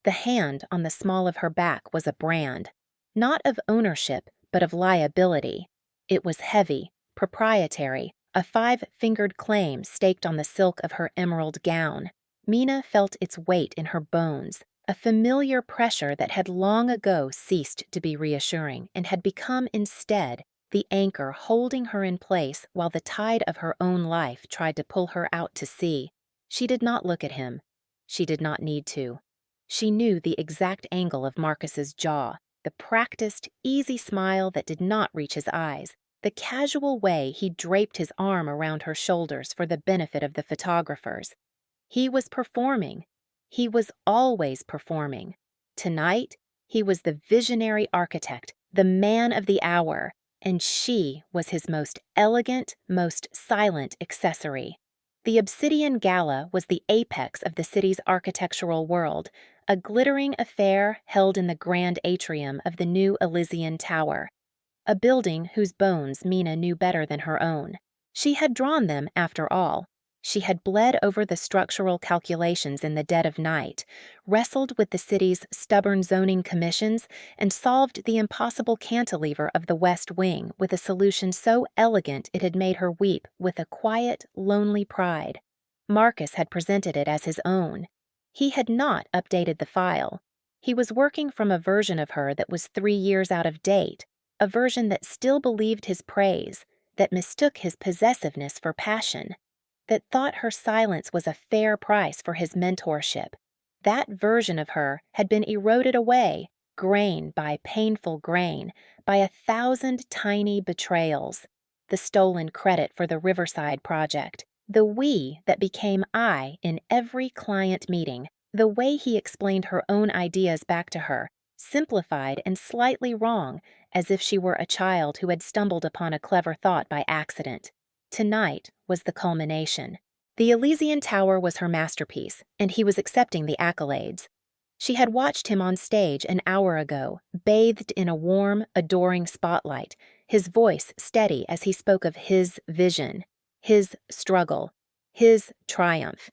The hand on the small of her back was a brand, not of ownership, but of liability. It was heavy, proprietary, a five-fingered claim staked on the silk of her emerald gown. Mina felt its weight in her bones, a familiar pressure that had long ago ceased to be reassuring and had become instead the anchor holding her in place while the tide of her own life tried to pull her out to sea. She did not look at him. She did not need to. She knew the exact angle of Marcus's jaw, the practiced, easy smile that did not reach his eyes, the casual way he draped his arm around her shoulders for the benefit of the photographers. He was performing. He was always performing. Tonight, he was the visionary architect, the man of the hour, and she was his most elegant, most silent accessory. The Obsidian Gala was the apex of the city's architectural world, a glittering affair held in the grand atrium of the new Elysian Tower, a building whose bones Mina knew better than her own. She had drawn them, after all. She had bled over the structural calculations in the dead of night, wrestled with the city's stubborn zoning commissions, and solved the impossible cantilever of the West Wing with a solution so elegant it had made her weep with a quiet, lonely pride. Marcus had presented it as his own. He had not updated the file. He was working from a version of her that was 3 years out of date, a version that still believed his praise, that mistook his possessiveness for passion, that thought her silence was a fair price for his mentorship. That version of her had been eroded away, grain by painful grain, by 1,000 tiny betrayals. The stolen credit for the Riverside project, the we that became I in every client meeting, the way he explained her own ideas back to her, simplified and slightly wrong, as if she were a child who had stumbled upon a clever thought by accident. Tonight was the culmination. The Elysian Tower was her masterpiece, and he was accepting the accolades. She had watched him on stage an hour ago, bathed in a warm, adoring spotlight, his voice steady as he spoke of his vision, his struggle, his triumph.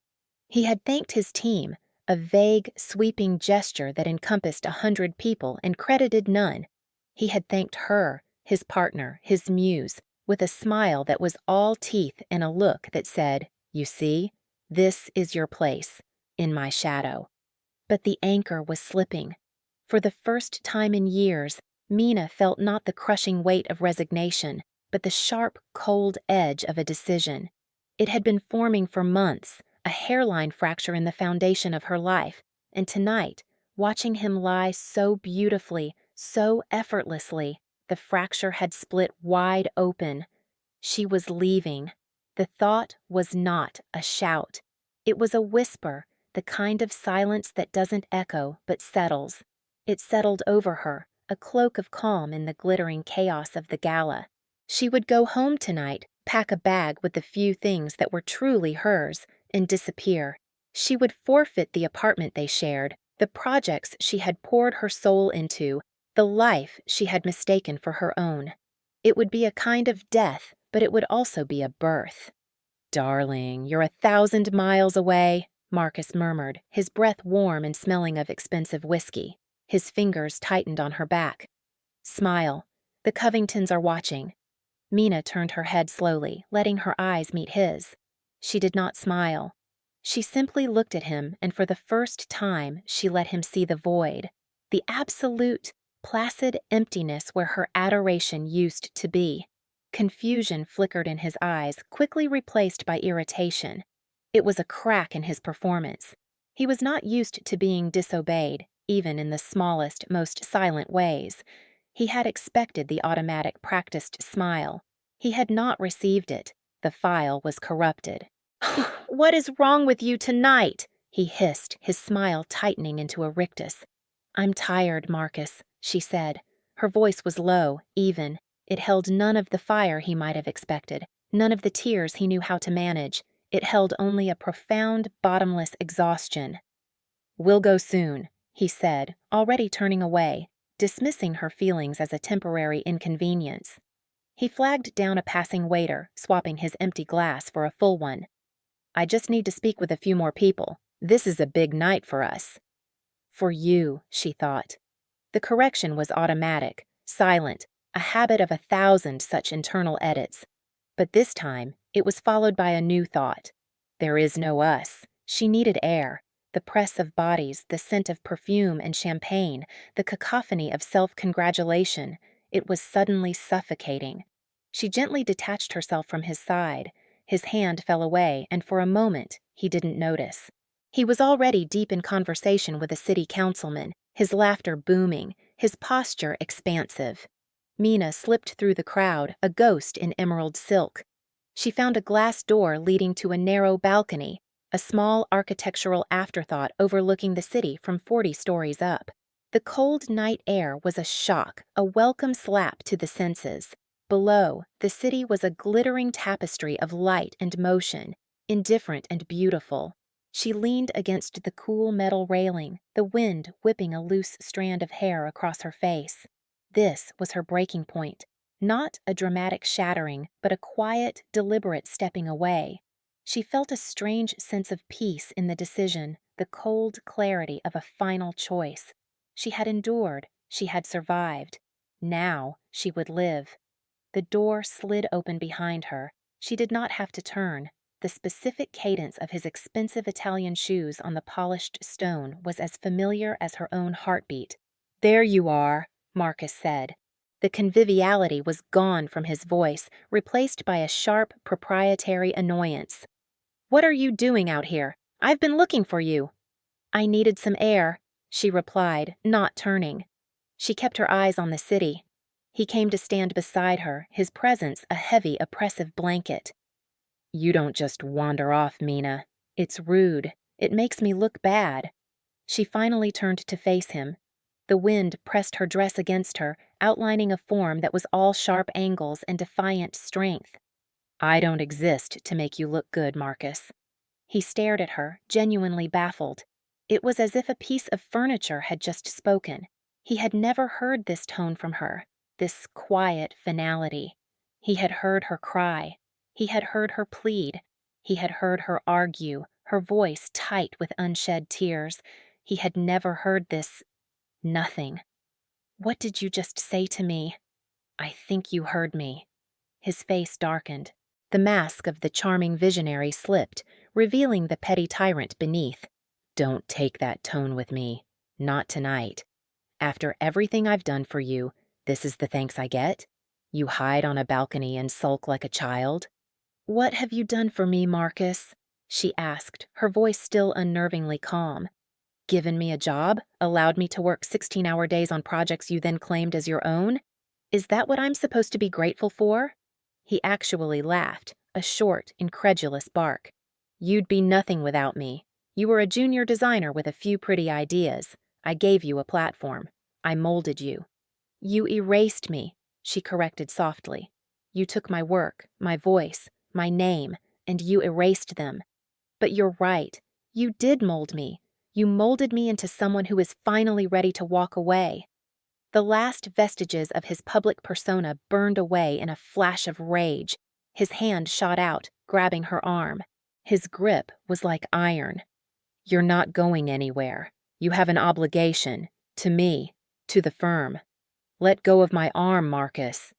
He had thanked his team, a vague, sweeping gesture that encompassed 100 people and credited none. He had thanked her, his partner, his muse, with a smile that was all teeth and a look that said, "You see, this is your place, in my shadow." But the anchor was slipping. For the first time in years, Mina felt not the crushing weight of resignation, but the sharp, cold edge of a decision. It had been forming for months, a hairline fracture in the foundation of her life, and tonight, watching him lie so beautifully, so effortlessly, the fracture had split wide open. She was leaving. The thought was not a shout. It was a whisper, the kind of silence that doesn't echo but settles. It settled over her, a cloak of calm in the glittering chaos of the gala. She would go home tonight, pack a bag with the few things that were truly hers, and disappear. She would forfeit the apartment they shared, the projects she had poured her soul into, the life she had mistaken for her own. It would be a kind of death, but it would also be a birth. "Darling, you're 1,000 miles away," Marcus murmured, his breath warm and smelling of expensive whiskey. His fingers tightened on her back. "Smile. The Covingtons are watching." Mina turned her head slowly, letting her eyes meet his. She did not smile. She simply looked at him, and for the first time she let him see the void, the absolute, placid emptiness where her adoration used to be. Confusion flickered in his eyes, quickly replaced by irritation. It was a crack in his performance. He was not used to being disobeyed, even in the smallest, most silent ways. He had expected the automatic, practiced smile. He had not received it. The file was corrupted. "What is wrong with you tonight?" he hissed, his smile tightening into a rictus. "I'm tired, Marcus," she said. Her voice was low, even. It held none of the fire he might have expected, none of the tears he knew how to manage. It held only a profound, bottomless exhaustion. "We'll go soon," he said, already turning away, dismissing her feelings as a temporary inconvenience. He flagged down a passing waiter, swapping his empty glass for a full one. "I just need to speak with a few more people. This is a big night for us." For you, she thought. The correction was automatic, silent, a habit of 1,000 such internal edits. But this time, it was followed by a new thought. There is no us. She needed air. The press of bodies, the scent of perfume and champagne, the cacophony of self-congratulation. It was suddenly suffocating. She gently detached herself from his side. His hand fell away, and for a moment, he didn't notice. He was already deep in conversation with a city councilman, his laughter booming, his posture expansive. Mina slipped through the crowd, a ghost in emerald silk. She found a glass door leading to a narrow balcony, a small architectural afterthought overlooking the city from 40 stories up. The cold night air was a shock, a welcome slap to the senses. Below, the city was a glittering tapestry of light and motion, indifferent and beautiful. She leaned against the cool metal railing, the wind whipping a loose strand of hair across her face. This was her breaking point. Not a dramatic shattering, but a quiet, deliberate stepping away. She felt a strange sense of peace in the decision, the cold clarity of a final choice. She had endured, she had survived. Now she would live. The door slid open behind her. She did not have to turn. The specific cadence of his expensive Italian shoes on the polished stone was as familiar as her own heartbeat. "There you are," Marcus said. The conviviality was gone from his voice, replaced by a sharp, proprietary annoyance. "What are you doing out here? I've been looking for you." "I needed some air," she replied, not turning. She kept her eyes on the city. He came to stand beside her, his presence a heavy, oppressive blanket. "You don't just wander off, Mina. It's rude. It makes me look bad." She finally turned to face him. The wind pressed her dress against her, outlining a form that was all sharp angles and defiant strength. "I don't exist to make you look good, Marcus." He stared at her, genuinely baffled. It was as if a piece of furniture had just spoken. He had never heard this tone from her, this quiet finality. He had heard her cry. He had heard her plead. He had heard her argue, her voice tight with unshed tears. He had never heard this. Nothing. "What did you just say to me?" "I think you heard me." His face darkened. The mask of the charming visionary slipped, revealing the petty tyrant beneath. "Don't take that tone with me. Not tonight. After everything I've done for you, this is the thanks I get? You hide on a balcony and sulk like a child?" "What have you done for me, Marcus?" she asked, her voice still unnervingly calm. "Given me a job? Allowed me to work 16-hour days on projects you then claimed as your own? Is that what I'm supposed to be grateful for?" He actually laughed, a short, incredulous bark. "You'd be nothing without me. You were a junior designer with a few pretty ideas. I gave you a platform. I molded you." "You erased me," she corrected softly. "You took my work, my voice, my name, and you erased them. But you're right. You did mold me. You molded me into someone who is finally ready to walk away." The last vestiges of his public persona burned away in a flash of rage. His hand shot out, grabbing her arm. His grip was like iron. "You're not going anywhere. You have an obligation. To me. To the firm. Let go of my arm, Marcus.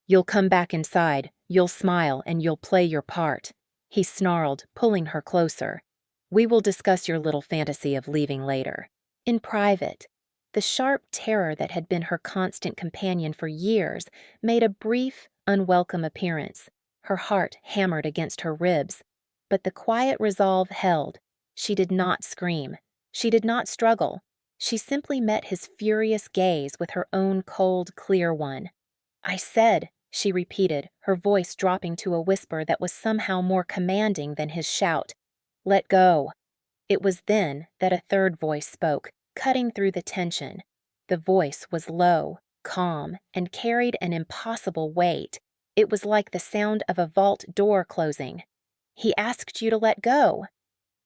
You'll come back inside, you'll smile, and you'll play your part." He snarled, pulling her closer. "We will discuss your little fantasy of leaving later. In private." The sharp terror that had been her constant companion for years made a brief, unwelcome appearance. Her heart hammered against her ribs. But the quiet resolve held. She did not scream. She did not struggle. She simply met his furious gaze with her own cold, clear one. "I said," she repeated, her voice dropping to a whisper that was somehow more commanding than his shout. "Let go." It was then that a third voice spoke, cutting through the tension. The voice was low, calm, and carried an impossible weight. It was like the sound of a vault door closing. "He asked you to let go."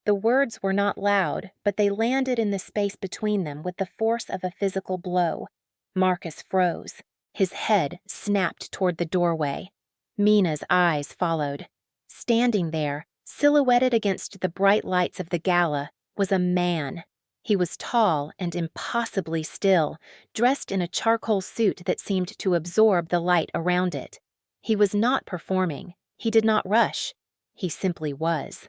The words were not loud, but they landed in the space between them with the force of a physical blow. Marcus froze. His head snapped toward the doorway. Mina's eyes followed. Standing there, silhouetted against the bright lights of the gala, was a man. He was tall and impossibly still, dressed in a charcoal suit that seemed to absorb the light around it. He was not performing. He did not rush. He simply was.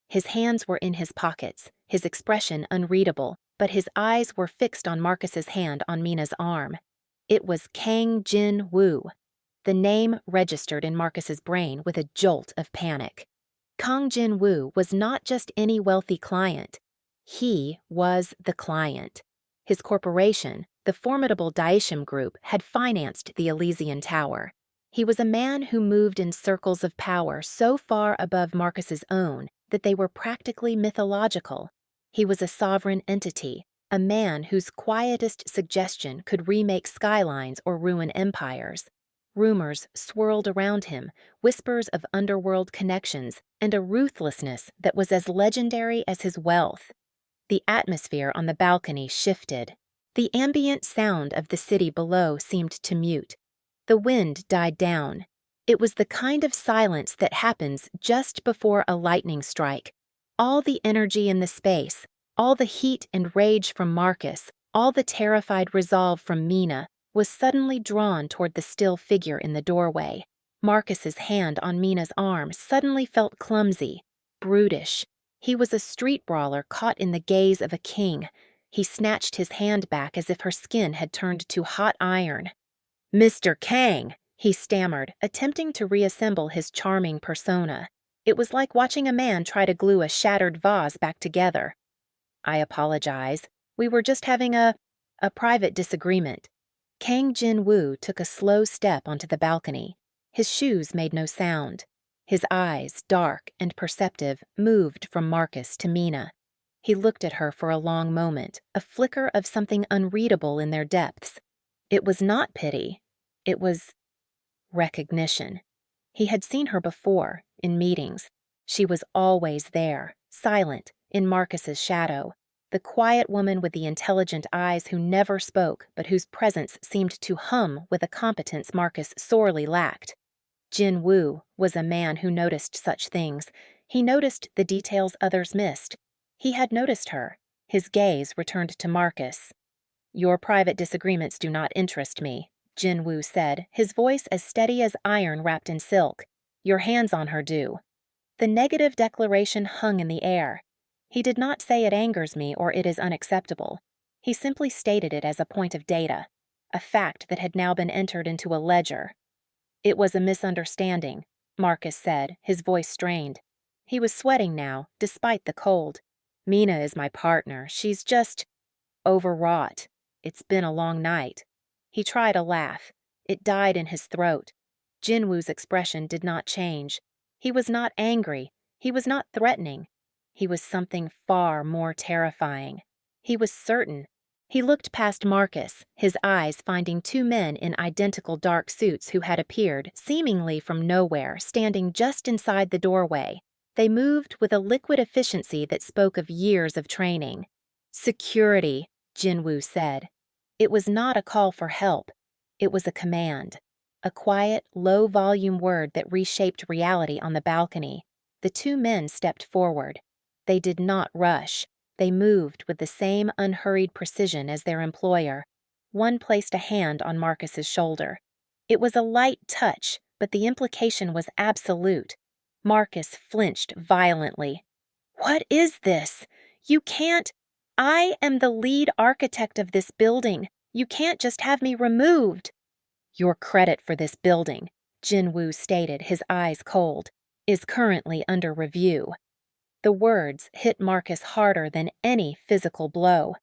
His hands were in his pockets, his expression unreadable, but his eyes were fixed on Marcus's hand on Mina's arm. It was Kang Jin-woo. The name registered in Marcus's brain with a jolt of panic. Kang Jin-woo was not just any wealthy client. He was the client. His corporation, the formidable Daishim Group, had financed the Elysian Tower. He was a man who moved in circles of power so far above Marcus's own that they were practically mythological. He was a sovereign entity, a man whose quietest suggestion could remake skylines or ruin empires. Rumors swirled around him, whispers of underworld connections, and a ruthlessness that was as legendary as his wealth. The atmosphere on the balcony shifted. The ambient sound of the city below seemed to mute. The wind died down. It was the kind of silence that happens just before a lightning strike. All the energy in the space, all the heat and rage from Marcus, all the terrified resolve from Mina, was suddenly drawn toward the still figure in the doorway. Marcus's hand on Mina's arm suddenly felt clumsy, brutish. He was a street brawler caught in the gaze of a king. He snatched his hand back as if her skin had turned to hot iron. "Mr. Kang," he stammered, attempting to reassemble his charming persona. It was like watching a man try to glue a shattered vase back together. "I apologize. We were just having a private disagreement." Kang Jin-woo took a slow step onto the balcony. His shoes made no sound. His eyes, dark and perceptive, moved from Marcus to Mina. He looked at her for a long moment, a flicker of something unreadable in their depths. It was not pity. It was recognition. He had seen her before, in meetings. She was always there, silent, in Marcus's shadow. The quiet woman with the intelligent eyes who never spoke, but whose presence seemed to hum with a competence Marcus sorely lacked. Jin-woo was a man who noticed such things. He noticed the details others missed. He had noticed her. His gaze returned to Marcus. "Your private disagreements do not interest me," Jin-woo said, his voice as steady as iron wrapped in silk. "Your hands on her do." The negative declaration hung in the air. He did not say it angers me or it is unacceptable. He simply stated it as a point of data, a fact that had now been entered into a ledger. "It was a misunderstanding," Marcus said, his voice strained. He was sweating now, despite the cold. "Mina is my partner. She's just overwrought. It's been a long night." He tried a laugh. It died in his throat. Jinwoo's expression did not change. He was not angry. He was not threatening. He was something far more terrifying. He was certain. He looked past Marcus, his eyes finding two men in identical dark suits who had appeared, seemingly from nowhere, standing just inside the doorway. They moved with a liquid efficiency that spoke of years of training. "Security," Jinwoo said. It was not a call for help. It was a command. A quiet, low-volume word that reshaped reality on the balcony. The two men stepped forward. They did not rush. They moved with the same unhurried precision as their employer. One placed a hand on Marcus's shoulder. It was a light touch, but the implication was absolute. Marcus flinched violently. "What is this? You can't— I am the lead architect of this building. You can't just have me removed." "Your credit for this building," Jinwoo stated, his eyes cold, "is currently under review." The words hit Marcus harder than any physical blow.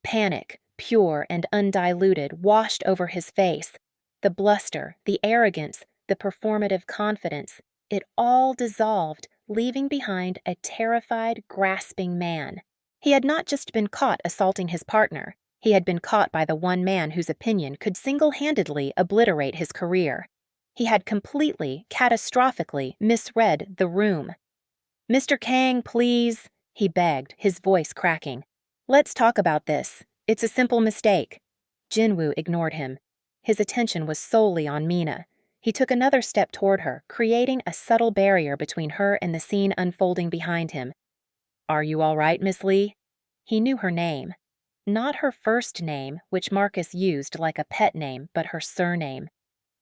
Panic, pure and undiluted, washed over his face. The bluster, the arrogance, the performative confidence, it all dissolved, leaving behind a terrified, grasping man. He had not just been caught assaulting his partner. He had been caught by the one man whose opinion could single-handedly obliterate his career. He had completely, catastrophically misread the room. "Mr. Kang, please," he begged, his voice cracking. "Let's talk about this. It's a simple mistake." Jinwoo ignored him. His attention was solely on Mina. He took another step toward her, creating a subtle barrier between her and the scene unfolding behind him. "Are you all right, Miss Lee?" He knew her name. Not her first name, which Marcus used like a pet name, but her surname.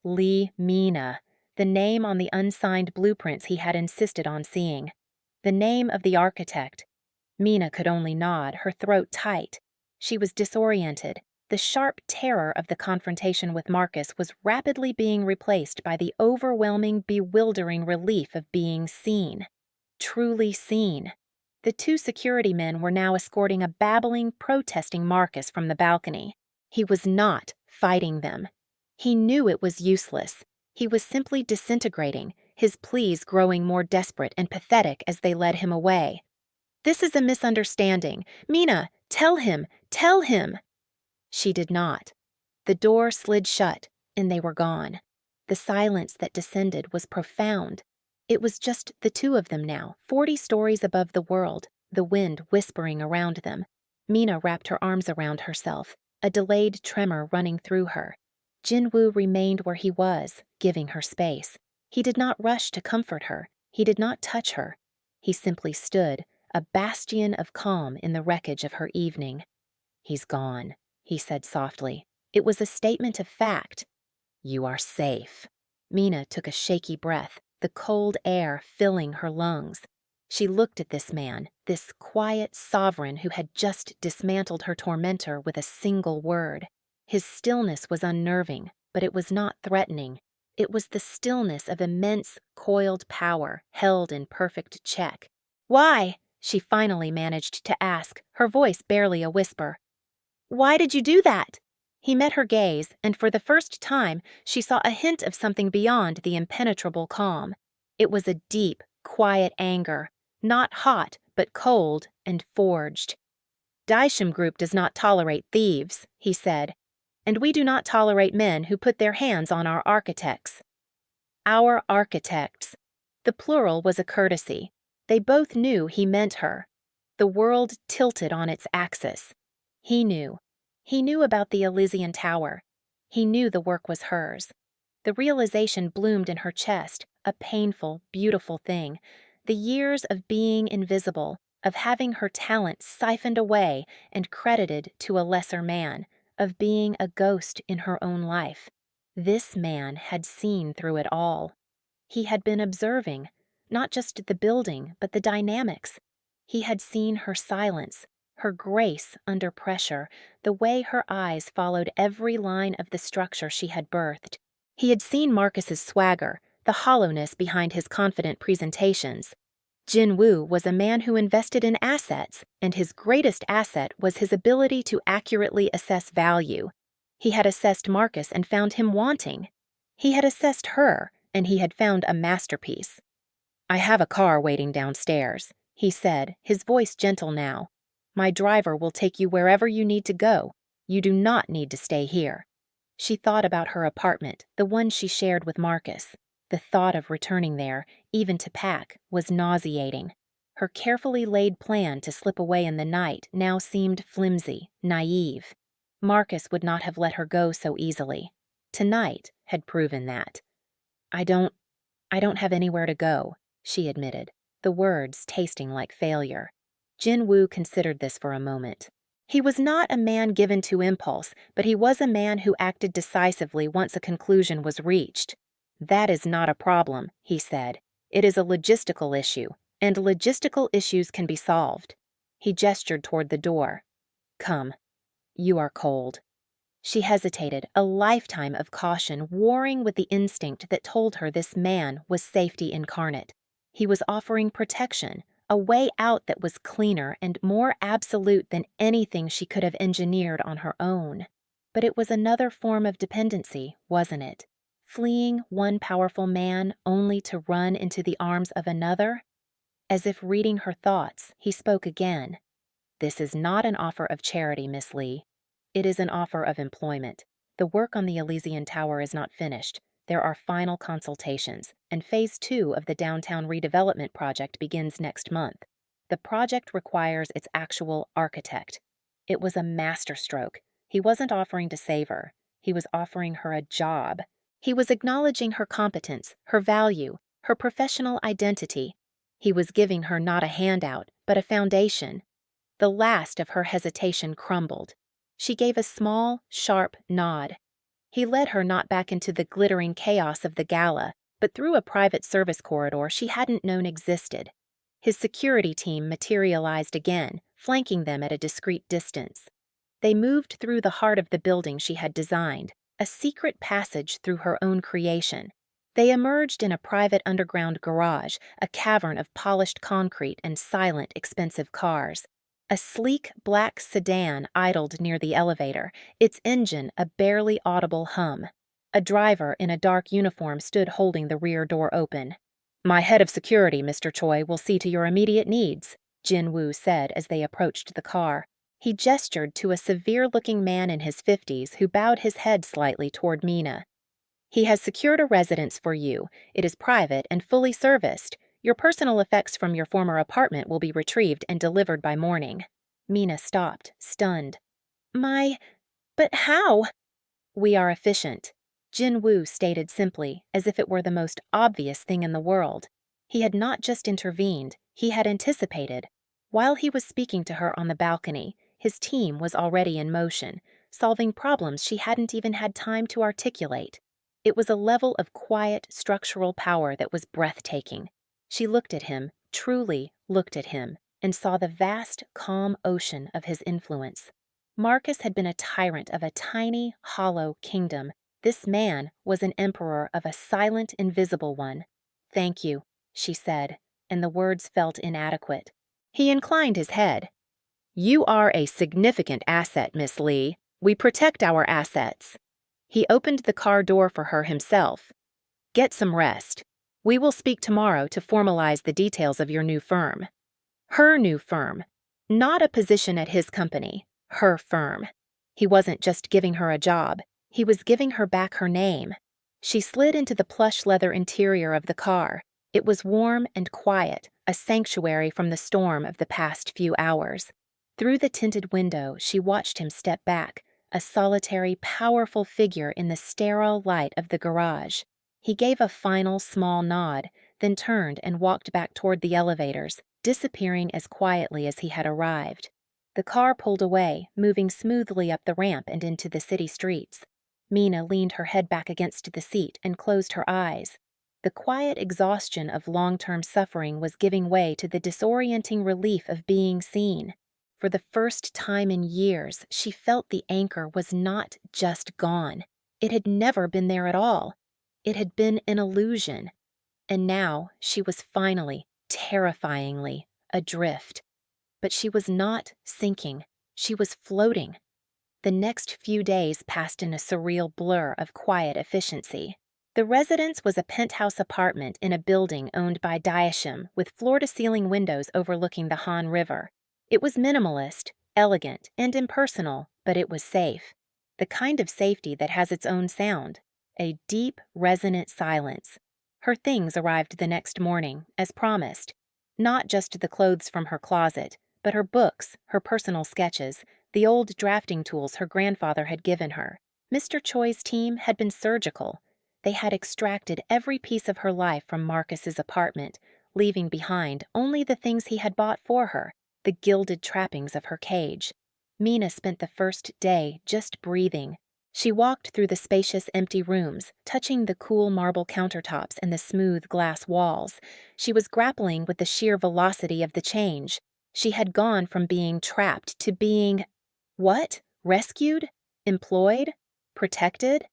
Lee Mina, the name on the unsigned blueprints he had insisted on seeing. The name of the architect. Mina could only nod, her throat tight. She was disoriented. The sharp terror of the confrontation with Marcus was rapidly being replaced by the overwhelming, bewildering relief of being seen. Truly seen. The two security men were now escorting a babbling, protesting Marcus from the balcony. He was not fighting them. He knew it was useless. He was simply disintegrating, his pleas growing more desperate and pathetic as they led him away. "This is a misunderstanding. Mina, tell him! Tell him!" She did not. The door slid shut, and they were gone. The silence that descended was profound. It was just the two of them now, 40 stories above the world, the wind whispering around them. Mina wrapped her arms around herself, a delayed tremor running through her. Jinwoo remained where he was, giving her space. He did not rush to comfort her. He did not touch her. He simply stood, a bastion of calm in the wreckage of her evening. "He's gone," he said softly. It was a statement of fact. "You are safe." Mina took a shaky breath, the cold air filling her lungs. She looked at this man, this quiet sovereign who had just dismantled her tormentor with a single word. His stillness was unnerving, but it was not threatening. It was the stillness of immense, coiled power held in perfect check. "Why?" she finally managed to ask, her voice barely a whisper. "Why did you do that?" He met her gaze, and for the first time, she saw a hint of something beyond the impenetrable calm. It was a deep, quiet anger, not hot, but cold and forged. "Daisham Group does not tolerate thieves," he said, "and we do not tolerate men who put their hands on our architects." Our architects. The plural was a courtesy. They both knew he meant her. The world tilted on its axis. He knew. He knew about the Elysian Tower. He knew the work was hers. The realization bloomed in her chest, a painful, beautiful thing. The years of being invisible, of having her talent siphoned away and credited to a lesser man, of being a ghost in her own life. This man had seen through it all. He had been observing, not just the building, but the dynamics. He had seen her silence, her grace under pressure, the way her eyes followed every line of the structure she had birthed. He had seen Marcus's swagger, the hollowness behind his confident presentations. Jinwoo was a man who invested in assets, and his greatest asset was his ability to accurately assess value. He had assessed Marcus and found him wanting. He had assessed her, and he had found a masterpiece. "I have a car waiting downstairs," he said, his voice gentle now. "My driver will take you wherever you need to go. You do not need to stay here." She thought about her apartment, the one she shared with Marcus. The thought of returning there, even to pack, was nauseating. Her carefully laid plan to slip away in the night now seemed flimsy, naive. Marcus would not have let her go so easily. Tonight had proven that. I don't have anywhere to go," she admitted, the words tasting like failure. Jinwoo considered this for a moment. He was not a man given to impulse, but he was a man who acted decisively once a conclusion was reached. "That is not a problem," he said. "It is a logistical issue, and logistical issues can be solved." He gestured toward the door. "Come. You are cold." She hesitated, a lifetime of caution warring with the instinct that told her this man was safety incarnate. He was offering protection, a way out that was cleaner and more absolute than anything she could have engineered on her own. But it was another form of dependency, wasn't it? Fleeing one powerful man only to run into the arms of another? As if reading her thoughts, he spoke again. "This is not an offer of charity, Miss Lee. It is an offer of employment. The work on the Elysian Tower is not finished. There are final consultations, and Phase 2 of the downtown redevelopment project begins next month. The project requires its actual architect." It was a masterstroke. He wasn't offering to save her. He was offering her a job. He was acknowledging her competence, her value, her professional identity. He was giving her not a handout, but a foundation. The last of her hesitation crumbled. She gave a small, sharp nod. He led her not back into the glittering chaos of the gala, but through a private service corridor she hadn't known existed. His security team materialized again, flanking them at a discreet distance. They moved through the heart of the building she had designed, a secret passage through her own creation. They emerged in a private underground garage, a cavern of polished concrete and silent, expensive cars. A sleek black sedan idled near the elevator, its engine a barely audible hum. A driver in a dark uniform stood holding the rear door open. "My head of security, Mr. Choi, will see to your immediate needs," Jin Woo said as they approached the car. He gestured to a severe-looking man in his 50s who bowed his head slightly toward Mina. "He has secured a residence for you. It is private and fully serviced. Your personal effects from your former apartment will be retrieved and delivered by morning." Mina stopped, stunned. But how?" "We are efficient," Jin Woo stated simply, as if it were the most obvious thing in the world. He had not just intervened, he had anticipated. While he was speaking to her on the balcony, his team was already in motion, solving problems she hadn't even had time to articulate. It was a level of quiet, structural power that was breathtaking. She looked at him, truly looked at him, and saw the vast, calm ocean of his influence. Marcus had been a tyrant of a tiny, hollow kingdom. This man was an emperor of a silent, invisible one. "Thank you," she said, and the words felt inadequate. He inclined his head. "You are a significant asset, Miss Lee. We protect our assets." He opened the car door for her himself. "Get some rest. We will speak tomorrow to formalize the details of your new firm." Her new firm. Not a position at his company. Her firm. He wasn't just giving her a job. He was giving her back her name. She slid into the plush leather interior of the car. It was warm and quiet, a sanctuary from the storm of the past few hours. Through the tinted window, she watched him step back, a solitary, powerful figure in the sterile light of the garage. He gave a final small nod, then turned and walked back toward the elevators, disappearing as quietly as he had arrived. The car pulled away, moving smoothly up the ramp and into the city streets. Mina leaned her head back against the seat and closed her eyes. The quiet exhaustion of long-term suffering was giving way to the disorienting relief of being seen. For the first time in years, she felt the anchor was not just gone. It had never been there at all. It had been an illusion. And now she was finally, terrifyingly, adrift. But she was not sinking. She was floating. The next few days passed in a surreal blur of quiet efficiency. The residence was a penthouse apartment in a building owned by Daesham with floor-to-ceiling windows overlooking the Han River. It was minimalist, elegant, and impersonal, but it was safe. The kind of safety that has its own sound. A deep, resonant silence. Her things arrived the next morning, as promised. Not just the clothes from her closet, but her books, her personal sketches, the old drafting tools her grandfather had given her. Mr. Choi's team had been surgical. They had extracted every piece of her life from Marcus's apartment, leaving behind only the things he had bought for her, the gilded trappings of her cage. Mina spent the first day just breathing. She walked through the spacious, empty rooms, touching the cool marble countertops and the smooth glass walls. She was grappling with the sheer velocity of the change. She had gone from being trapped to being... what? Rescued? Employed? Protected?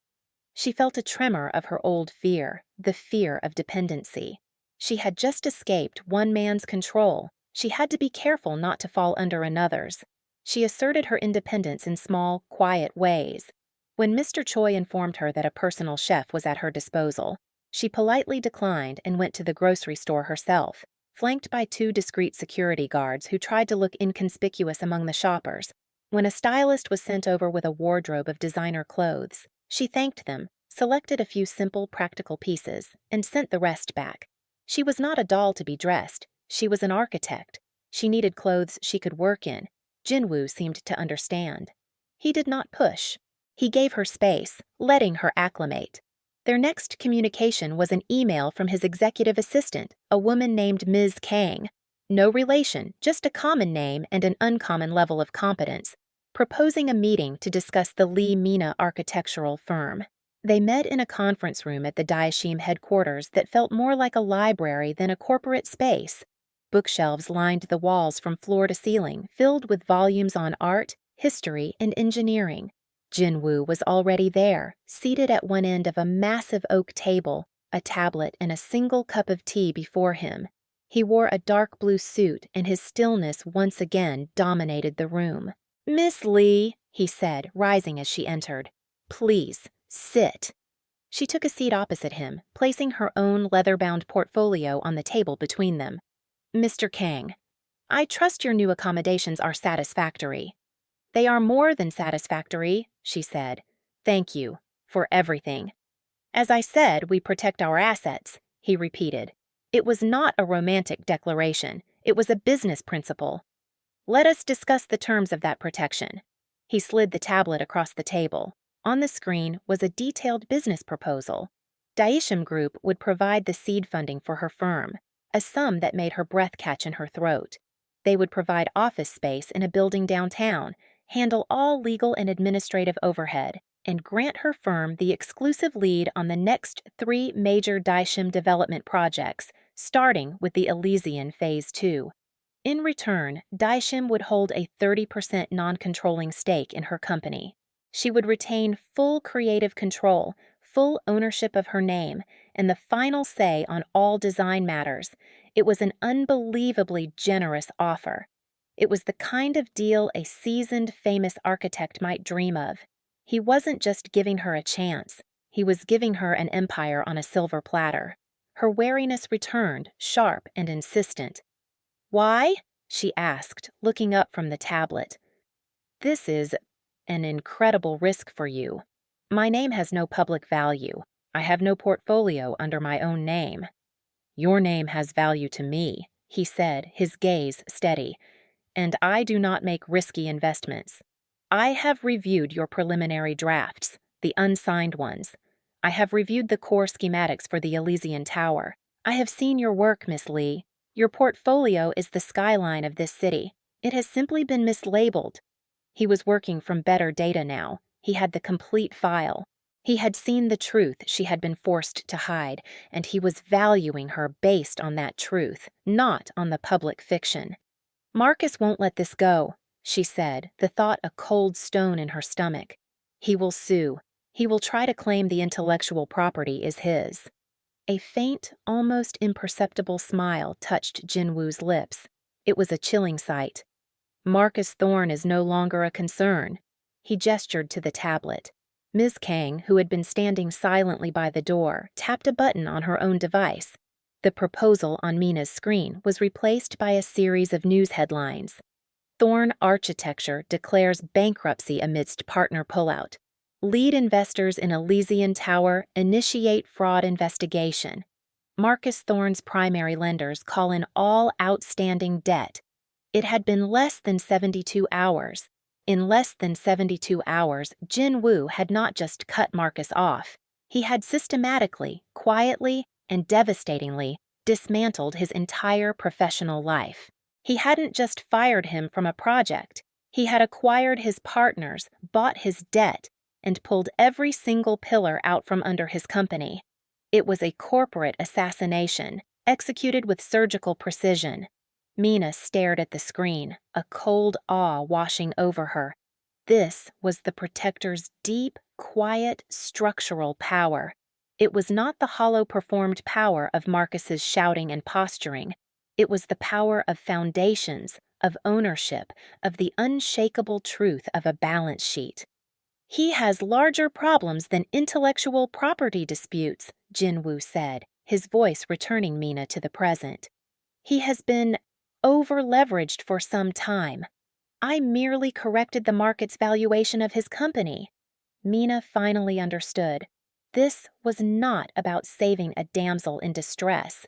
She felt a tremor of her old fear, the fear of dependency. She had just escaped one man's control. She had to be careful not to fall under another's. She asserted her independence in small, quiet ways. When Mr. Choi informed her that a personal chef was at her disposal, she politely declined and went to the grocery store herself, flanked by two discreet security guards who tried to look inconspicuous among the shoppers. When a stylist was sent over with a wardrobe of designer clothes, she thanked them, selected a few simple, practical pieces, and sent the rest back. She was not a doll to be dressed. She was an architect. She needed clothes she could work in. Jinwoo seemed to understand. He did not push. He gave her space, letting her acclimate. Their next communication was an email from his executive assistant, a woman named Ms. Kang. No relation, just a common name and an uncommon level of competence, proposing a meeting to discuss the Lee-Mina architectural firm. They met in a conference room at the Daishim headquarters that felt more like a library than a corporate space. Bookshelves lined the walls from floor to ceiling, filled with volumes on art, history, and engineering. Jinwoo was already there, seated at one end of a massive oak table, a tablet and a single cup of tea before him. He wore a dark blue suit, and his stillness once again dominated the room. "Miss Lee," he said, rising as she entered. "Please, sit." She took a seat opposite him, placing her own leather-bound portfolio on the table between them. "Mr. Kang, I trust your new accommodations are satisfactory." "They are more than satisfactory," she said. "Thank you for everything." "As I said, we protect our assets," he repeated. It was not a romantic declaration. It was a business principle. "Let us discuss the terms of that protection." He slid the tablet across the table. On the screen was a detailed business proposal. Daishim Group would provide the seed funding for her firm, a sum that made her breath catch in her throat. They would provide office space in a building downtown, handle all legal and administrative overhead, and grant her firm the exclusive lead on the next 3 major Daishim development projects, starting with the Elysian Phase 2. In return, Daishim would hold a 30% non-controlling stake in her company. She would retain full creative control, full ownership of her name, and the final say on all design matters. It was an unbelievably generous offer. It was the kind of deal a seasoned, famous architect might dream of. He wasn't just giving her a chance. He was giving her an empire on a silver platter. Her wariness returned, sharp and insistent. "Why?" she asked, looking up from the tablet. "This is an incredible risk for you. My name has no public value. I have no portfolio under my own name." "Your name has value to me," he said, his gaze steady. "And I do not make risky investments. I have reviewed your preliminary drafts, the unsigned ones. I have reviewed the core schematics for the Elysian Tower. I have seen your work, Miss Lee. Your portfolio is the skyline of this city. It has simply been mislabeled." He was working from better data now. He had the complete file. He had seen the truth she had been forced to hide, and he was valuing her based on that truth, not on the public fiction. "Marcus won't let this go," she said, the thought a cold stone in her stomach. "He will sue. He will try to claim the intellectual property is his." A faint, almost imperceptible smile touched Jinwoo's lips. It was a chilling sight. "Marcus Thorne is no longer a concern." He gestured to the tablet. Ms. Kang, who had been standing silently by the door, tapped a button on her own device. The proposal on Mina's screen was replaced by a series of news headlines. "Thorne Architecture declares bankruptcy amidst partner pullout. Lead investors in Elysian Tower initiate fraud investigation. Marcus Thorne's primary lenders call in all outstanding debt." It had been less than 72 hours. In less than 72 hours, Jinwoo had not just cut Marcus off. He had systematically, quietly, and devastatingly dismantled his entire professional life. He hadn't just fired him from a project. He had acquired his partners, bought his debt, and pulled every single pillar out from under his company. It was a corporate assassination, executed with surgical precision. Mina stared at the screen, a cold awe washing over her. This was the Protector's deep, quiet, structural power. It was not the hollow performed power of Marcus's shouting and posturing. It was the power of foundations, of ownership, of the unshakable truth of a balance sheet. "He has larger problems than intellectual property disputes," Jinwoo said, his voice returning Mina to the present. "He has been over-leveraged for some time. I merely corrected the market's valuation of his company." Mina finally understood. This was not about saving a damsel in distress.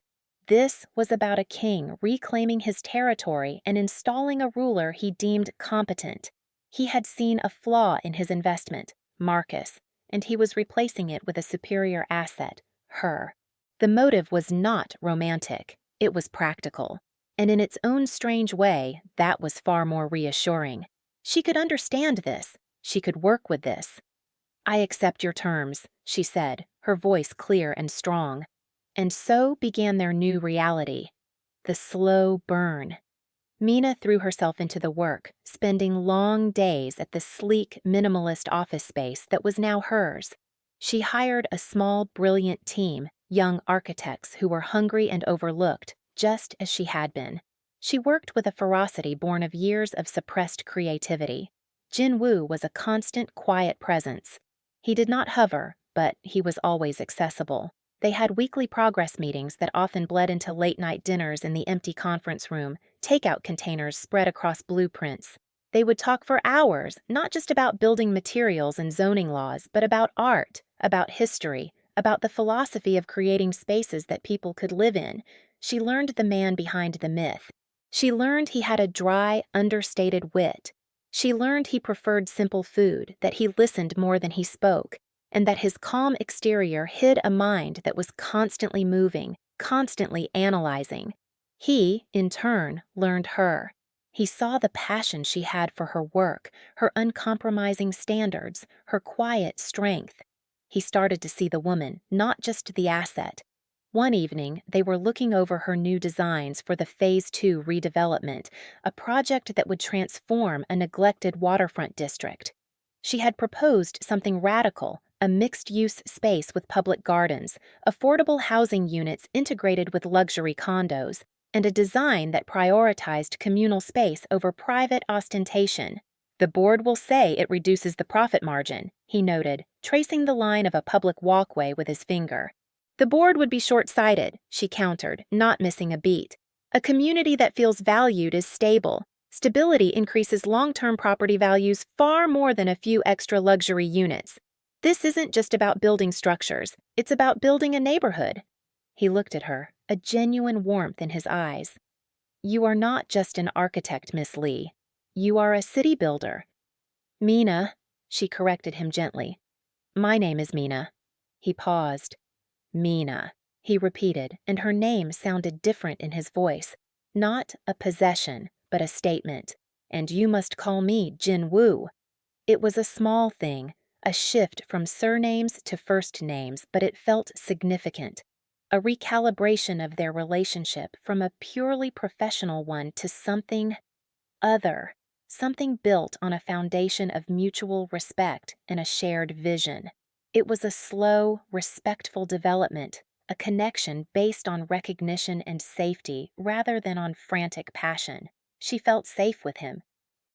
This was about a king reclaiming his territory and installing a ruler he deemed competent. He had seen a flaw in his investment, Marcus, and he was replacing it with a superior asset, her. The motive was not romantic. It was practical. And in its own strange way, that was far more reassuring. She could understand this. She could work with this. "I accept your terms," she said, her voice clear and strong. And so began their new reality. The slow burn. Mina threw herself into the work, spending long days at the sleek, minimalist office space that was now hers. She hired a small, brilliant team, young architects who were hungry and overlooked, just as she had been. She worked with a ferocity born of years of suppressed creativity. Jin-woo was a constant, quiet presence. He did not hover, but he was always accessible. They had weekly progress meetings that often bled into late-night dinners in the empty conference room, takeout containers spread across blueprints. They would talk for hours, not just about building materials and zoning laws, but about art, about history, about the philosophy of creating spaces that people could live in. She learned the man behind the myth. She learned he had a dry, understated wit. She learned he preferred simple food, that he listened more than he spoke, and that his calm exterior hid a mind that was constantly moving, constantly analyzing. He, in turn, learned her. He saw the passion she had for her work, her uncompromising standards, her quiet strength. He started to see the woman, not just the asset. One evening, they were looking over her new designs for the Phase 2 redevelopment, a project that would transform a neglected waterfront district. She had proposed something radical, a mixed-use space with public gardens, affordable housing units integrated with luxury condos, and a design that prioritized communal space over private ostentation. "The board will say it reduces the profit margin," he noted, tracing the line of a public walkway with his finger. "The board would be short-sighted," she countered, not missing a beat. "A community that feels valued is stable. Stability increases long-term property values far more than a few extra luxury units. This isn't just about building structures, it's about building a neighborhood." He looked at her, a genuine warmth in his eyes. "You are not just an architect, Miss Lee. You are a city builder." "Mina," she corrected him gently. "My name is Mina." He paused. "Mina," he repeated, and her name sounded different in his voice. Not a possession, but a statement. "And you must call me Jin-woo." It was a small thing, a shift from surnames to first names, but it felt significant. A recalibration of their relationship from a purely professional one to something other, something built on a foundation of mutual respect and a shared vision. It was a slow, respectful development, a connection based on recognition and safety rather than on frantic passion. She felt safe with him.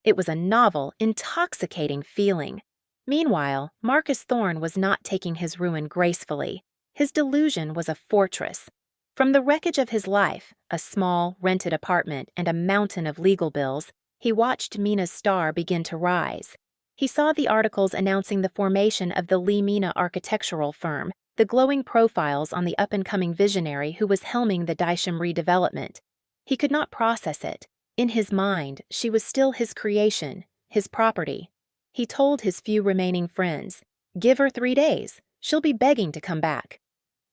It was a novel, intoxicating feeling. Meanwhile, Marcus Thorne was not taking his ruin gracefully. His delusion was a fortress. From the wreckage of his life, a small, rented apartment and a mountain of legal bills, he watched Mina's star begin to rise. He saw the articles announcing the formation of the Lee Mina architectural firm, the glowing profiles on the up-and-coming visionary who was helming the Daisham redevelopment. He could not process it. In his mind, she was still his creation, his property. He told his few remaining friends, "Give her 3 days. She'll be begging to come back."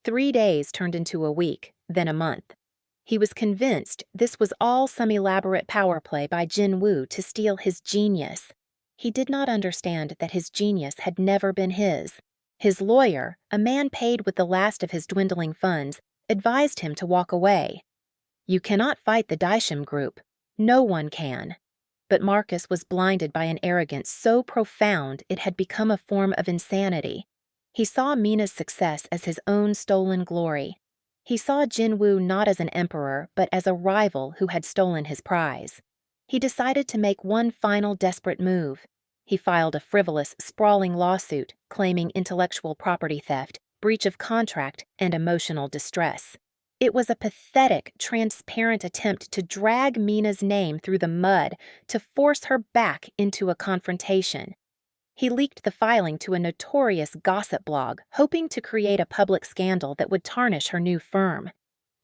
3 days turned into a week, then a month. He was convinced this was all some elaborate power play by Jin-woo to steal his genius. He did not understand that his genius had never been his. His lawyer, a man paid with the last of his dwindling funds, advised him to walk away. "You cannot fight the Daisham Group. No one can." But Marcus was blinded by an arrogance so profound it had become a form of insanity. He saw Mina's success as his own stolen glory. He saw Jin-woo not as an emperor, but as a rival who had stolen his prize. He decided to make one final desperate move. He filed a frivolous, sprawling lawsuit claiming intellectual property theft, breach of contract, and emotional distress. It was a pathetic, transparent attempt to drag Mina's name through the mud, to force her back into a confrontation. He leaked the filing to a notorious gossip blog, hoping to create a public scandal that would tarnish her new firm.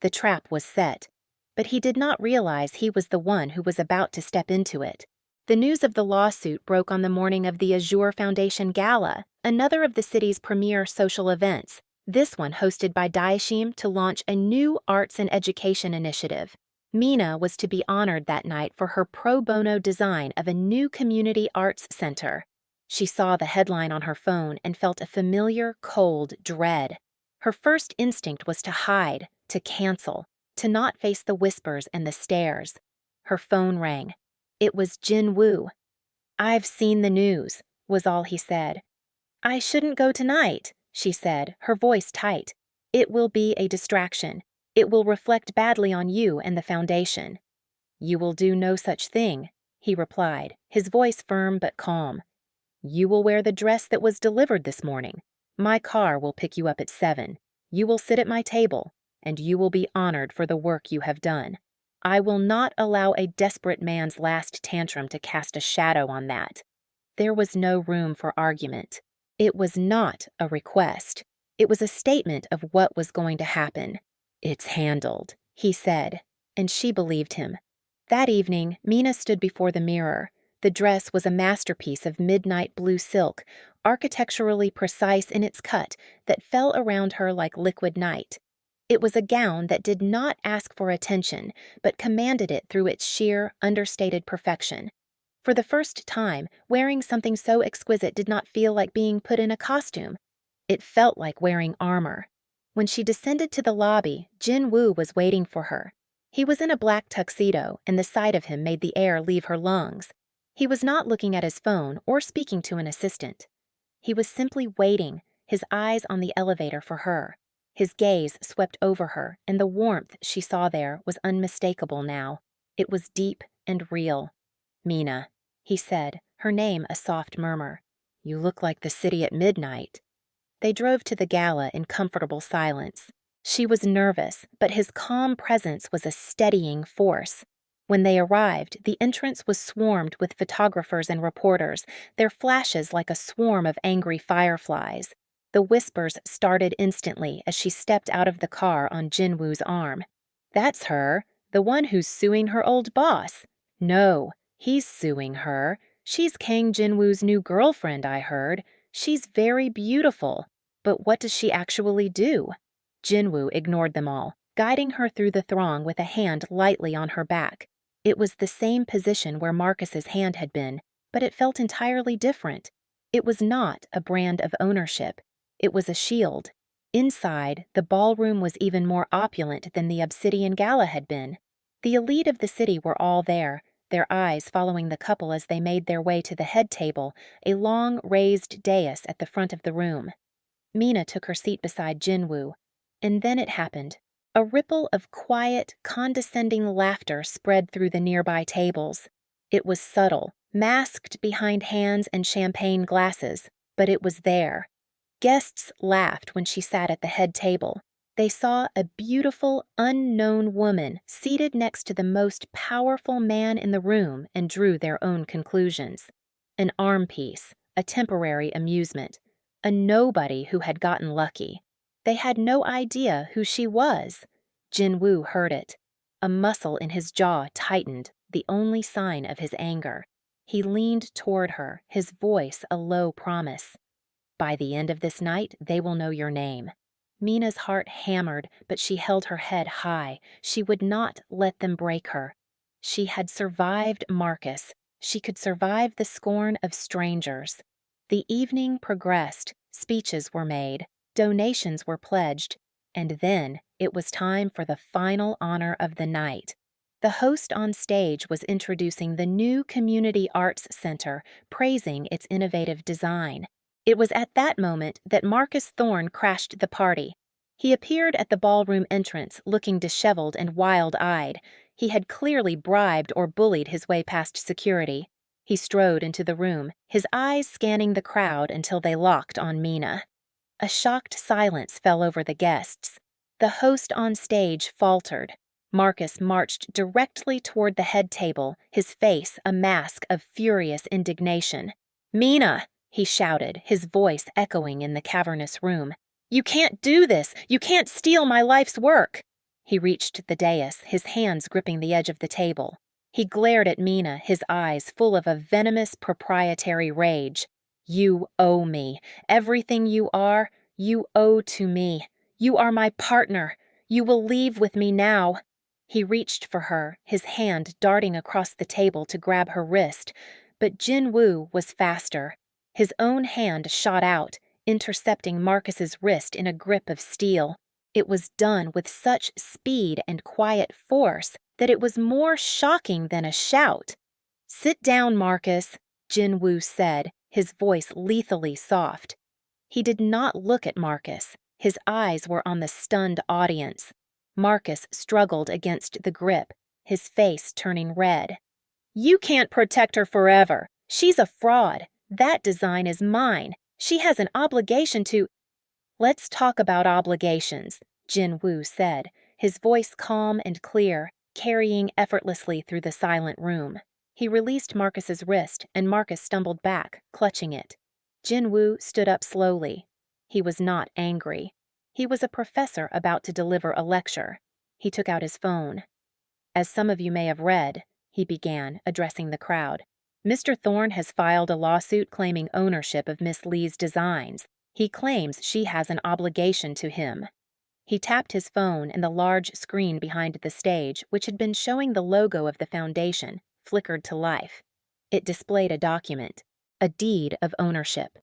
The trap was set, but he did not realize he was the one who was about to step into it. The news of the lawsuit broke on the morning of the Azure Foundation Gala, another of the city's premier social events, this one hosted by Daishim to launch a new arts and education initiative. Mina was to be honored that night for her pro bono design of a new community arts center. She saw the headline on her phone and felt a familiar, cold dread. Her first instinct was to hide, to cancel, to not face the whispers and the stares. Her phone rang. It was Jin Woo. "I've seen the news," was all he said. "I shouldn't go tonight," she said, her voice tight. "It will be a distraction. It will reflect badly on you and the foundation." "You will do no such thing," he replied, his voice firm but calm. "You will wear the dress that was delivered this morning. My car will pick you up at 7. You will sit at my table, and you will be honored for the work you have done. I will not allow a desperate man's last tantrum to cast a shadow on that." There was no room for argument. It was not a request. It was a statement of what was going to happen. "It's handled," he said, and she believed him. That evening, Mina stood before the mirror. The dress was a masterpiece of midnight blue silk, architecturally precise in its cut, that fell around her like liquid night. It was a gown that did not ask for attention, but commanded it through its sheer, understated perfection. For the first time, wearing something so exquisite did not feel like being put in a costume. It felt like wearing armor. When she descended to the lobby, Jin Woo was waiting for her. He was in a black tuxedo, and the sight of him made the air leave her lungs. He was not looking at his phone or speaking to an assistant. He was simply waiting, his eyes on the elevator for her. His gaze swept over her, and the warmth she saw there was unmistakable now. It was deep and real. "Mina," he said, her name a soft murmur. "You look like the city at midnight." They drove to the gala in comfortable silence. She was nervous, but his calm presence was a steadying force. When they arrived, the entrance was swarmed with photographers and reporters, their flashes like a swarm of angry fireflies. The whispers started instantly as she stepped out of the car on Jinwoo's arm. "That's her, the one who's suing her old boss." "No, he's suing her. She's Kang Jinwoo's new girlfriend, I heard. She's very beautiful. But what does she actually do?" Jinwoo ignored them all, guiding her through the throng with a hand lightly on her back. It was the same position where Marcus's hand had been, but it felt entirely different. It was not a brand of ownership. It was a shield. Inside, the ballroom was even more opulent than the Obsidian Gala had been. The elite of the city were all there, their eyes following the couple as they made their way to the head table, a long raised dais at the front of the room. Mina took her seat beside Jinwoo, and then it happened. A ripple of quiet, condescending laughter spread through the nearby tables. It was subtle, masked behind hands and champagne glasses, but it was there. Guests laughed when she sat at the head table. They saw a beautiful, unknown woman seated next to the most powerful man in the room and drew their own conclusions. An arm piece, a temporary amusement, a nobody who had gotten lucky. They had no idea who she was. Jinwoo heard it. A muscle in his jaw tightened, the only sign of his anger. He leaned toward her, his voice a low promise. "By the end of this night, they will know your name." Mina's heart hammered, but she held her head high. She would not let them break her. She had survived Marcus. She could survive the scorn of strangers. The evening progressed. Speeches were made. Donations were pledged. And then it was time for the final honor of the night. The host on stage was introducing the new Community Arts Center, praising its innovative design. It was at that moment that Marcus Thorne crashed the party. He appeared at the ballroom entrance, looking disheveled and wild-eyed. He had clearly bribed or bullied his way past security. He strode into the room, his eyes scanning the crowd until they locked on Mina. A shocked silence fell over the guests. The host on stage faltered. Marcus marched directly toward the head table, his face a mask of furious indignation. "Mina!" he shouted, his voice echoing in the cavernous room. "You can't do this! You can't steal my life's work!" He reached the dais, his hands gripping the edge of the table. He glared at Mina, his eyes full of a venomous proprietary rage. "You owe me. Everything you are, you owe to me. You are my partner. You will leave with me now." He reached for her, his hand darting across the table to grab her wrist, but Jin-woo was faster. His own hand shot out, intercepting Marcus's wrist in a grip of steel. It was done with such speed and quiet force that it was more shocking than a shout. "Sit down, Marcus," Jin-woo said, his voice lethally soft. He did not look at Marcus. His eyes were on the stunned audience. Marcus struggled against the grip, his face turning red. "You can't protect her forever. She's a fraud. That design is mine. She has an obligation to—" "Let's talk about obligations," Jin-woo said, his voice calm and clear, carrying effortlessly through the silent room. He released Marcus's wrist, and Marcus stumbled back, clutching it. Jin-woo stood up slowly. He was not angry. He was a professor about to deliver a lecture. He took out his phone. "As some of you may have read," he began, addressing the crowd, "Mr. Thorne has filed a lawsuit claiming ownership of Miss Lee's designs. He claims she has an obligation to him." He tapped his phone, and the large screen behind the stage, which had been showing the logo of the foundation, flickered to life. It displayed a document, a deed of ownership.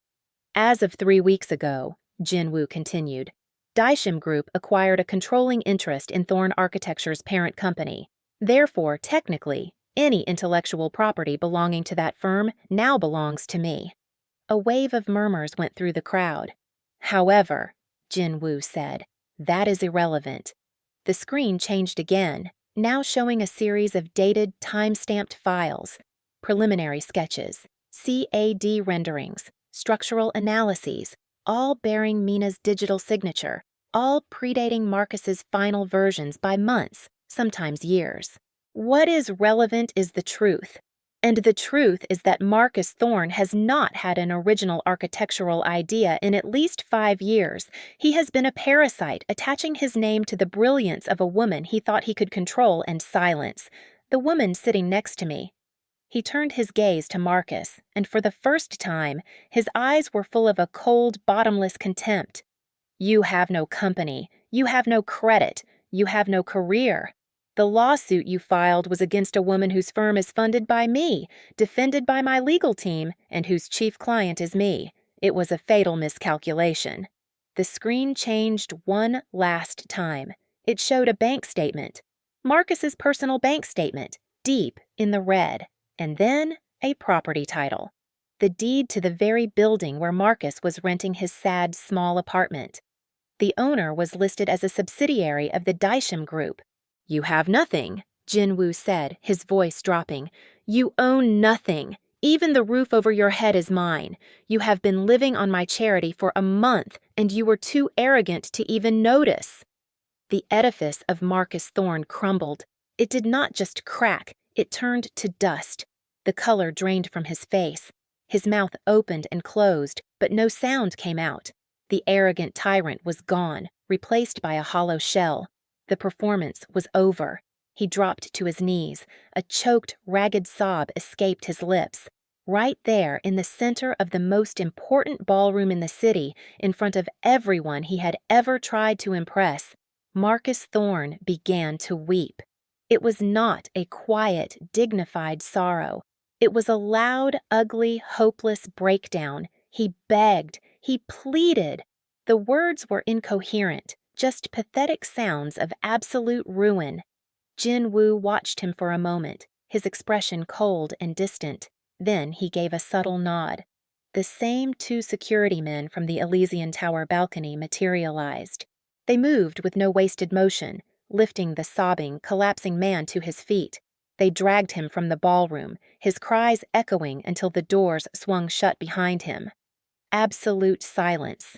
"As of 3 weeks ago," Jin-woo continued, "Daishim Group acquired a controlling interest in Thorne Architecture's parent company. Therefore, technically, any intellectual property belonging to that firm now belongs to me." A wave of murmurs went through the crowd. "However," Jin-woo said, "that is irrelevant." The screen changed again, now showing a series of dated, time-stamped files, preliminary sketches, CAD renderings, structural analyses, all bearing Mina's digital signature, all predating Marcus's final versions by months, sometimes years. What is relevant is the truth. And the truth is that Marcus Thorne has not had an original architectural idea in at least 5 years. He has been a parasite, attaching his name to the brilliance of a woman he thought he could control and silence. The woman sitting next to me. He turned his gaze to Marcus, and for the first time, his eyes were full of a cold, bottomless contempt. "You have no company. You have no credit. You have no career. The lawsuit you filed was against a woman whose firm is funded by me, defended by my legal team, and whose chief client is me. It was a fatal miscalculation." The screen changed one last time. It showed a bank statement. Marcus's personal bank statement, deep in the red. And then a property title. The deed to the very building where Marcus was renting his sad, small apartment. The owner was listed as a subsidiary of the Daishim Group. "You have nothing," Jin-woo said, his voice dropping. "You own nothing. Even the roof over your head is mine. You have been living on my charity for a month, and you were too arrogant to even notice." The edifice of Marcus Thorne crumbled. It did not just crack, it turned to dust. The color drained from his face. His mouth opened and closed, but no sound came out. The arrogant tyrant was gone, replaced by a hollow shell. The performance was over. He dropped to his knees. A choked, ragged sob escaped his lips. Right there, in the center of the most important ballroom in the city, in front of everyone he had ever tried to impress, Marcus Thorne began to weep. It was not a quiet, dignified sorrow. It was a loud, ugly, hopeless breakdown. He begged. He pleaded. The words were incoherent, just pathetic sounds of absolute ruin. Jin-woo watched him for a moment, his expression cold and distant. Then he gave a subtle nod. The same 2 security men from the Elysian Tower balcony materialized. They moved with no wasted motion, lifting the sobbing, collapsing man to his feet. They dragged him from the ballroom, his cries echoing until the doors swung shut behind him. Absolute silence.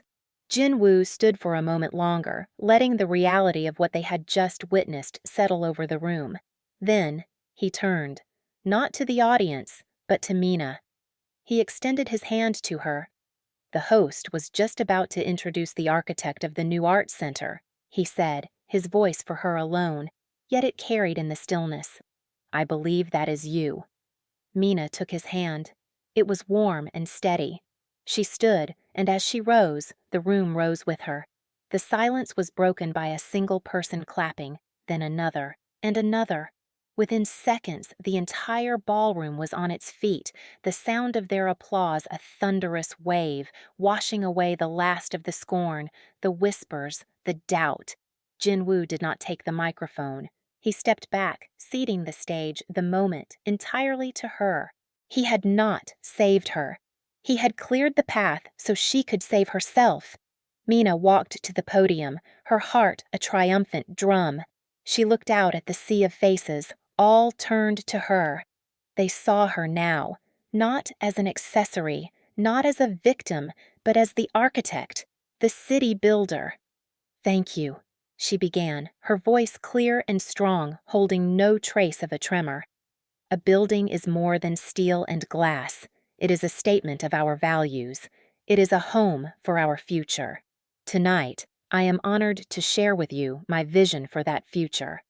Jin-woo stood for a moment longer, letting the reality of what they had just witnessed settle over the room. Then he turned, not to the audience, but to Mina. He extended his hand to her. The host was just about to introduce the architect of the new arts center, he said, his voice for her alone, yet it carried in the stillness. "I believe that is you." Mina took his hand. It was warm and steady. She stood, and as she rose, the room rose with her. The silence was broken by a single person clapping, then another. and another. Within seconds, the entire ballroom was on its feet, the sound of their applause a thunderous wave, washing away the last of the scorn, the whispers, the doubt. Jinwoo did not take the microphone. He stepped back, ceding the stage, the moment, entirely to her. He had not saved her. He had cleared the path so she could save herself. Mina walked to the podium, her heart a triumphant drum. She looked out at the sea of faces, all turned to her. They saw her now, not as an accessory, not as a victim, but as the architect, the city builder. "Thank you," she began, her voice clear and strong, holding no trace of a tremor. "A building is more than steel and glass. It is a statement of our values. It is a home for our future. Tonight, I am honored to share with you my vision for that future."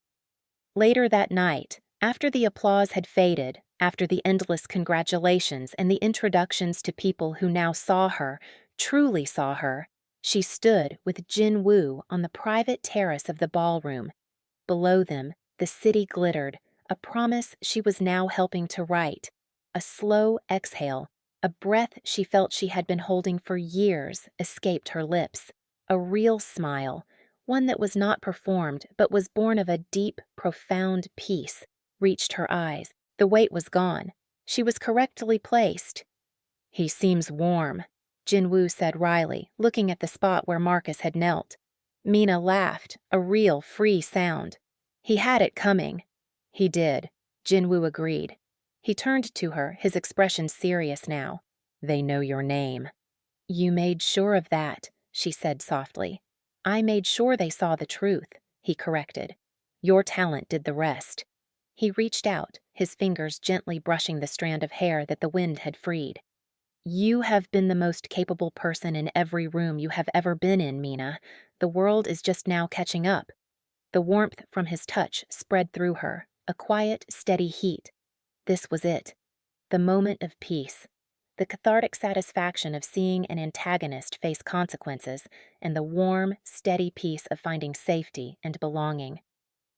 Later that night, after the applause had faded, after the endless congratulations and the introductions to people who now saw her, truly saw her, she stood with Jin Woo on the private terrace of the ballroom. Below them, the city glittered, a promise she was now helping to write. A slow exhale, a breath she felt she had been holding for years, escaped her lips. A real smile, one that was not performed but was born of a deep, profound peace, reached her eyes. The weight was gone. She was correctly placed. "He seems warm," Jinwoo said wryly, looking at the spot where Marcus had knelt. Mina laughed, a real, free sound. "He had it coming." "He did," Jinwoo agreed. He turned to her, his expression serious now. "They know your name." "You made sure of that," she said softly. "I made sure they saw the truth," he corrected. "Your talent did the rest." He reached out, his fingers gently brushing the strand of hair that the wind had freed. "You have been the most capable person in every room you have ever been in, Mina. The world is just now catching up." The warmth from his touch spread through her, a quiet, steady heat. This was it. The moment of peace. The cathartic satisfaction of seeing an antagonist face consequences, and the warm, steady peace of finding safety and belonging.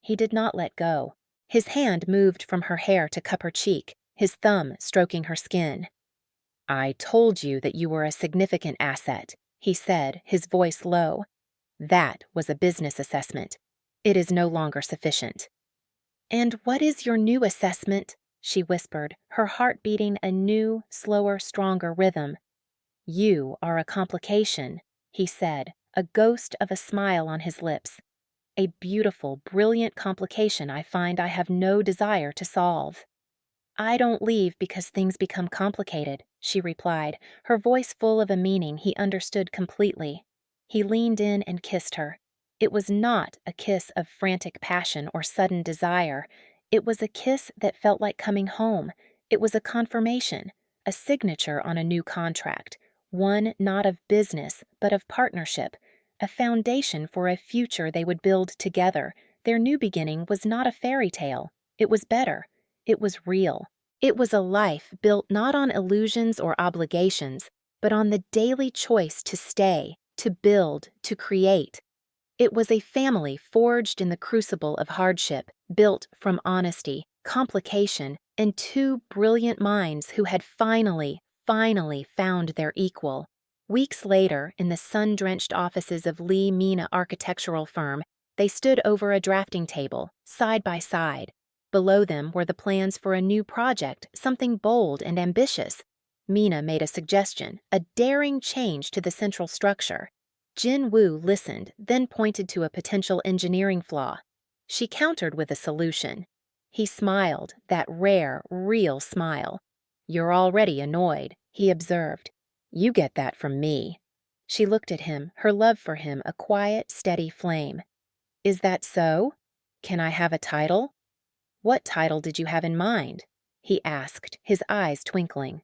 He did not let go. His hand moved from her hair to cup her cheek, his thumb stroking her skin. "I told you that you were a significant asset," he said, his voice low. "That was a business assessment. It is no longer sufficient." "And what is your new assessment?" she whispered, her heart beating a new, slower, stronger rhythm. "You are a complication," he said, a ghost of a smile on his lips. "A beautiful, brilliant complication I find I have no desire to solve." "I don't leave because things become complicated," she replied, her voice full of a meaning he understood completely. He leaned in and kissed her. It was not a kiss of frantic passion or sudden desire. It was a kiss that felt like coming home. It was a confirmation, a signature on a new contract, one not of business, but of partnership, a foundation for a future they would build together. Their new beginning was not a fairy tale. It was better. It was real. It was a life built not on illusions or obligations, but on the daily choice to stay, to build, to create. It was a family forged in the crucible of hardship, built from honesty, complication, and two brilliant minds who had finally found their equal. Weeks later, in the sun-drenched offices of Lee Mina Architectural Firm, they stood over a drafting table, side by side. Below them were the plans for a new project, something bold and ambitious. Mina made a suggestion, a daring change to the central structure. Jin Woo listened, then pointed to a potential engineering flaw. She countered with a solution. He smiled, that rare, real smile. "You're already annoyed," he observed. "You get that from me." She looked at him, her love for him a quiet, steady flame. "Is that so? Can I have a title?" "What title did you have in mind?" he asked, his eyes twinkling.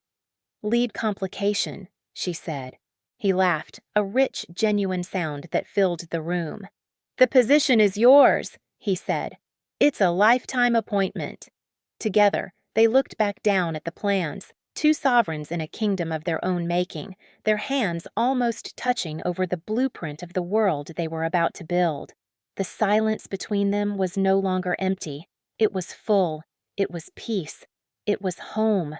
"Lead complication," she said. He laughed, a rich, genuine sound that filled the room. "The position is yours," he said. "It's a lifetime appointment." Together, they looked back down at the plans, two sovereigns in a kingdom of their own making, their hands almost touching over the blueprint of the world they were about to build. The silence between them was no longer empty. It was full. It was peace. It was home.